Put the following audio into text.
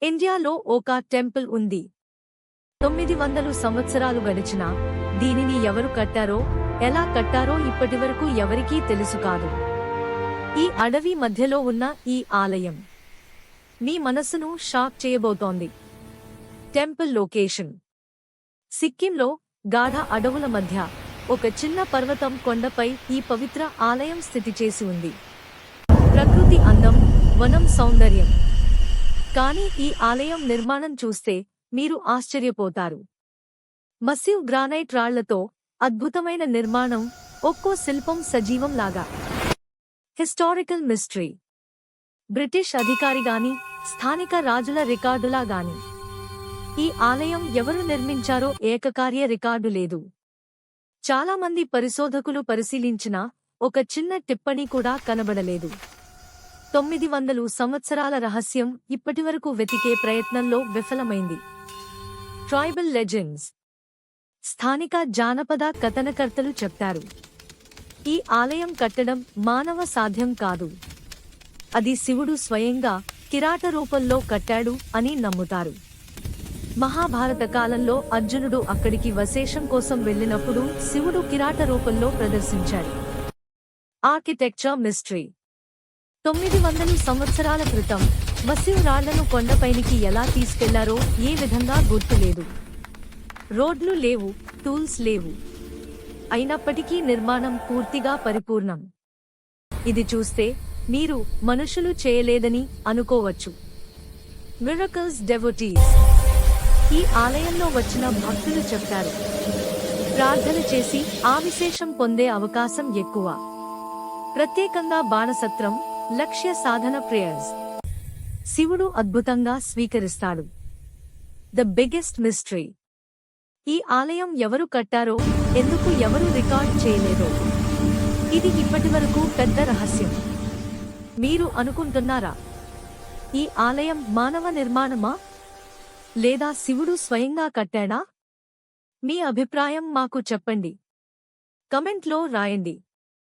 ఇండియాలో ఒక టెంపుల్ ఉంది. 900 సంవత్సరాలు గడిచినా దీనిని ఎవరు కట్టారో, ఎలా కట్టారో ఇప్పటివరకు ఎవరికీ తెలుసు కాదు. ఈ అడవి మధ్యలో ఉన్న ఈ ఆలయం మీ మనసును షాక్ చేయబోతోంది. టెంపుల్ లొకేషన్ సిక్కింలో గాఢ అడవుల మధ్య ఒక చిన్న పర్వతం కొండపై ఈ పవిత్ర ఆలయం స్థితి చేసి ఉంది. ప్రకృతి అందం, వనం సౌందర్యం. కానీ ఈ ఆలయం నిర్మాణం చూస్తే మీరు ఆశ్చర్యపోతారు. మసివ్ గ్రానైట్ రాళ్లతో అద్భుతమైన నిర్మాణం, ఒక్కో శిల్పం సజీవం లాగా. Historical mystery. బ్రిటిష్ అధికారిగాని, స్థానిక రాజుల రికార్డులా గాని ఈ ఆలయం ఎవరు నిర్మించారో ఏకకార్య రికార్డు లేదు. చాలామంది పరిశోధకులు పరిశీలించినా ఒక చిన్న టిప్పణి కూడా కనబడలేదు. 900 సంవత్సరాల రహస్యం ఇప్పటివరకు వెతికే ప్రయత్నంలో విఫలమైంది. Tribal legends. స్థానిక జానపద కథనకర్తలు చెప్తారు, ఈ ఆలయం కట్టడం మానవ సాధ్యం కాదు. అది శివుడు స్వయంగా కిరాట రూపంలో కట్టాడు అని నమ్ముతారు. మహాభారత కాలంలో అర్జునుడు అక్కడికి వశేషం కోసం వెళ్ళినప్పుడు శివుడు కిరాట రూపంలో ప్రదర్శించాడు. Architecture mystery. 900 సంవత్సరాల క్రితం మసివ్ రాళ్లను కొండపైనికి ఎలా తీసుకెళ్లారో ఏ విధంగా గుర్తులేదు. రోడ్లు లేవు, టూల్స్ లేవు. అయినప్పటికీ నిర్మాణం పూర్తిగా పరిపూర్ణం. ఇది చూస్తే మీరు మనుషులు చేయలేదని అనుకోవచ్చు. Miracles devotees. ఈ ఆలయంలో వచ్చిన భక్తులు చెప్తారు, ప్రార్థన చేసి ఆవిశేషం పొందే అవకాశం ఎక్కువ. ప్రత్యేకంగా బాణసత్రం, లక్ష్య సాధన ప్రేయర్స్. శివుడు అద్భుతంగా స్వీకరిస్తాడు. The biggest mystery. ఈ ఆలయం ఎవరు కట్టారో, ఎందుకు ఎవరు రికార్డ్ చేయలేదో ఇది ఇప్పటివరకు పెద్ద రహస్యం. మీరు అనుకుంటున్నారా, ఈ ఆలయం మానవ నిర్మాణమా లేదా శివుడు స్వయంగా కట్టాడా? మీ అభిప్రాయం మాకు చెప్పండి. కమెంట్లో రాయండి.